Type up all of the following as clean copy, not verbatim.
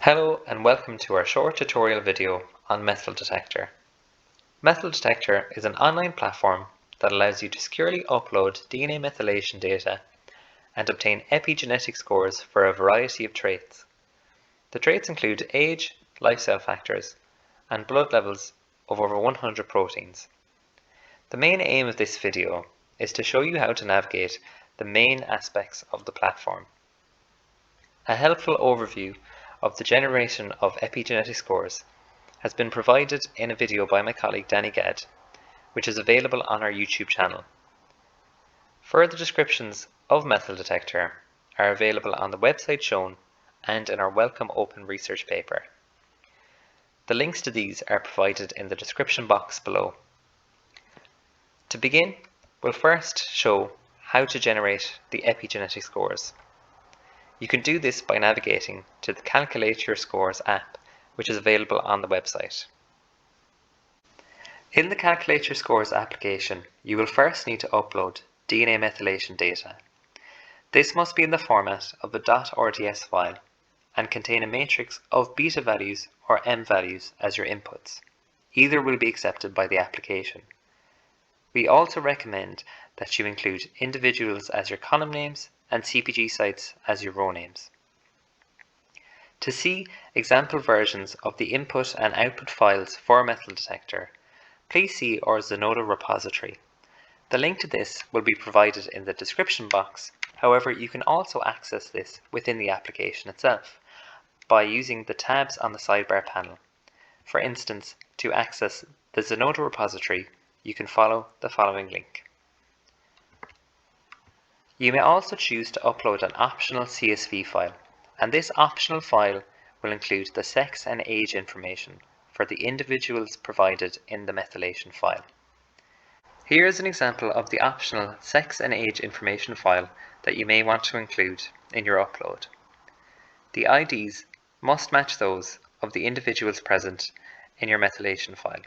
Hello and welcome to our short tutorial video on MethylDetectR. MethylDetectR is an online platform that allows you to securely upload DNA methylation data and obtain epigenetic scores for a variety of traits. The traits include age, lifestyle factors, and blood levels of over 100 proteins. The main aim of this video is to show you how to navigate the main aspects of the platform. A helpful overview of the generation of epigenetic scores has been provided in a video by my colleague Danny Gadd, which is available on our YouTube channel. Further descriptions of MethylDetectR are available on the website shown and in our Welcome Open research paper. The links to these are provided in the description box below. To begin, we'll first show how to generate the epigenetic scores. You can do this by navigating to the Calculate Your Scores app, which is available on the website. In the Calculate Your Scores application, you will first need to upload DNA methylation data. This must be in the format of a .rds file and contain a matrix of beta values or M values as your inputs. Either will be accepted by the application. We also recommend that you include individuals as your column names and CpG sites as your row names. To see example versions of the input and output files for MethylDetectR, please see our Zenodo repository. The link to this will be provided in the description box. However, you can also access this within the application itself by using the tabs on the sidebar panel. For instance, to access the Zenodo repository, you can follow the following link. You may also choose to upload an optional CSV file, and this optional file will include the sex and age information for the individuals provided in the methylation file. Here is an example of the optional sex and age information file that you may want to include in your upload. The IDs must match those of the individuals present in your methylation file,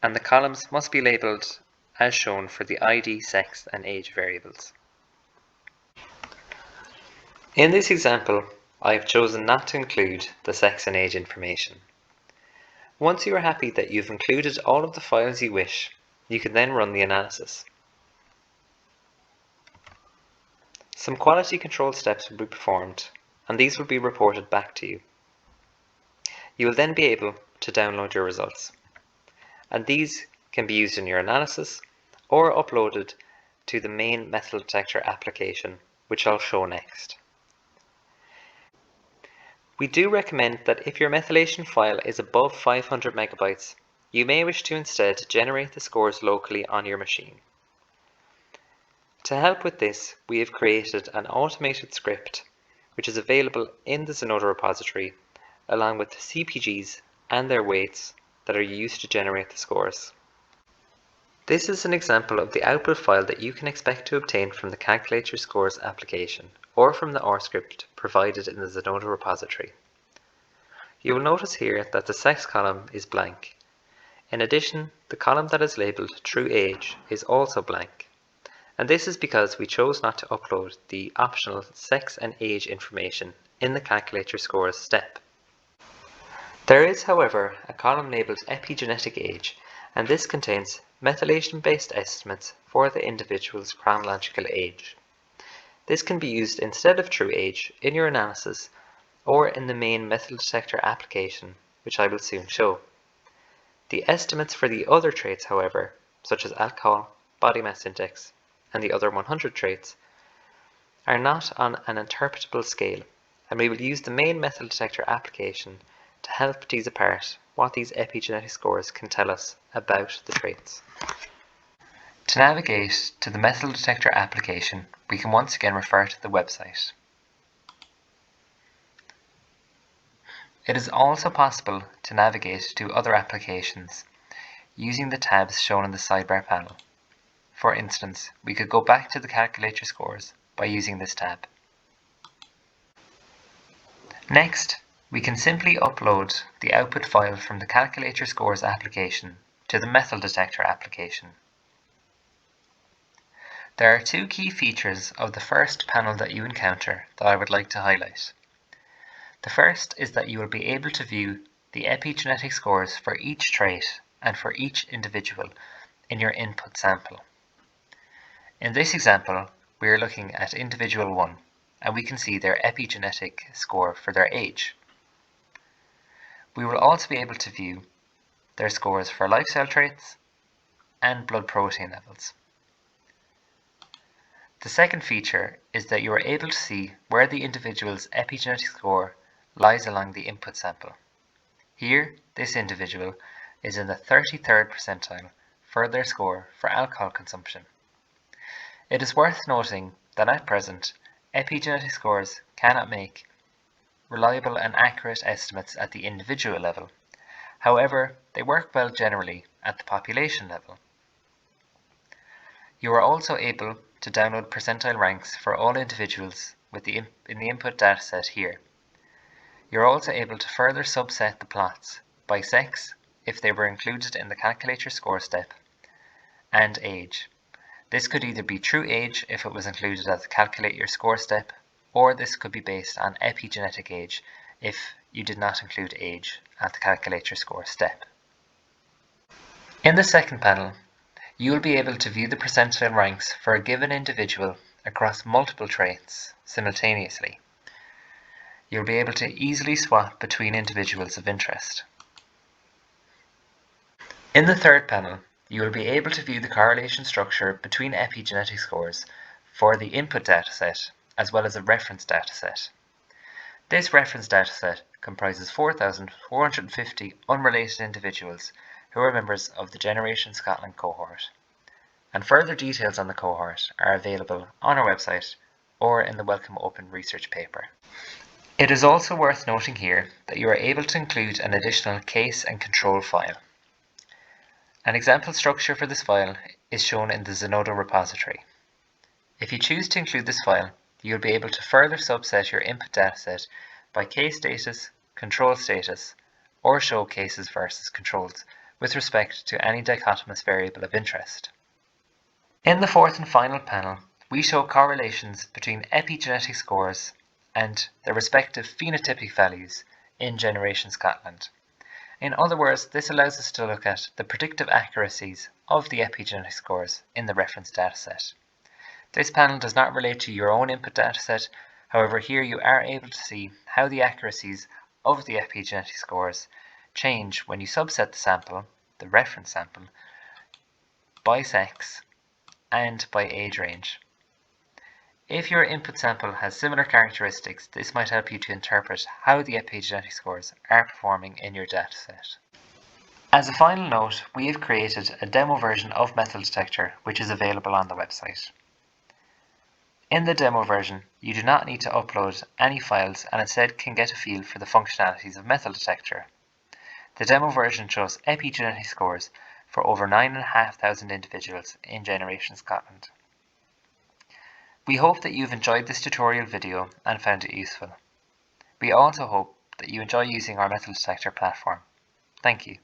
and the columns must be labelled as shown for the ID, sex and age variables. In this example, I have chosen not to include the sex and age information. Once you are happy that you've included all of the files you wish, you can then run the analysis. Some quality control steps will be performed, and these will be reported back to you. You will then be able to download your results, and these can be used in your analysis or uploaded to the main MethylDetectR application, which I'll show next. We do recommend that if your methylation file is above 500 megabytes, you may wish to instead generate the scores locally on your machine. To help with this, we have created an automated script which is available in the Zenodo repository, along with the CpGs and their weights that are used to generate the scores. This is an example of the output file that you can expect to obtain from the Calculate Your Scores application or from the R script provided in the Zenodo repository. You will notice here that the sex column is blank. In addition, the column that is labelled True Age is also blank, and this is because we chose not to upload the optional sex and age information in the Calculate Your Scores step. There is, however, a column labelled Epigenetic Age, and this contains methylation-based estimates for the individual's chronological age. This can be used instead of true age in your analysis or in the main MethylDetectR application, which I will soon show. The estimates for the other traits, however, such as alcohol, body mass index, and the other 100 traits, are not on an interpretable scale, and we will use the main MethylDetectR application to help tease apart what these epigenetic scores can tell us about the traits. To navigate to the MethylDetectR application, we can once again refer to the website. It is also possible to navigate to other applications using the tabs shown in the sidebar panel. For instance, we could go back to the Calculate Your Scores by using this tab. Next, we can simply upload the output file from the Calculate Your Scores application to the MethylDetectR application. There are two key features of the first panel that you encounter that I would like to highlight. The first is that you will be able to view the epigenetic scores for each trait and for each individual in your input sample. In this example, we are looking at individual 1, and we can see their epigenetic score for their age. We will also be able to view their scores for lifestyle traits and blood protein levels. The second feature is that you are able to see where the individual's epigenetic score lies along the input sample. Here, this individual is in the 33rd percentile for their score for alcohol consumption. It is worth noting that at present, epigenetic scores cannot make reliable and accurate estimates at the individual level. However, they work well generally at the population level. You are also able to download percentile ranks for all individuals in the input dataset here. You are also able to further subset the plots by sex if they were included in the calculate your score step, and age. This could either be true age if it was included as the calculate your score step, or this could be based on epigenetic age if you did not include age at the calculate your score step. In the second panel, you will be able to view the percentile ranks for a given individual across multiple traits simultaneously. You'll be able to easily swap between individuals of interest. In the third panel, you will be able to view the correlation structure between epigenetic scores for the input dataset as well as a reference dataset. This reference dataset comprises 4,450 unrelated individuals who are members of the Generation Scotland cohort, and further details on the cohort are available on our website or in the Welcome Open research paper. It is also worth noting here that you are able to include an additional case and control file. An example structure for this file is shown in the Zenodo repository. If you choose to include this file, you'll be able to further subset your input dataset by case status, control status, or show cases versus controls with respect to any dichotomous variable of interest. In the fourth and final panel, we show correlations between epigenetic scores and their respective phenotypic values in Generation Scotland. In other words, this allows us to look at the predictive accuracies of the epigenetic scores in the reference dataset. This panel does not relate to your own input dataset, however here you are able to see how the accuracies of the epigenetic scores change when you subset the sample, the reference sample, by sex and by age range. If your input sample has similar characteristics, this might help you to interpret how the epigenetic scores are performing in your dataset. As a final note, we have created a demo version of MethylDetectR which is available on the website. In the demo version, you do not need to upload any files and instead can get a feel for the functionalities of MethylDetectR. The demo version shows epigenetic scores for over 9,500 individuals in Generation Scotland. We hope that you've enjoyed this tutorial video and found it useful. We also hope that you enjoy using our MethylDetectR platform. Thank you.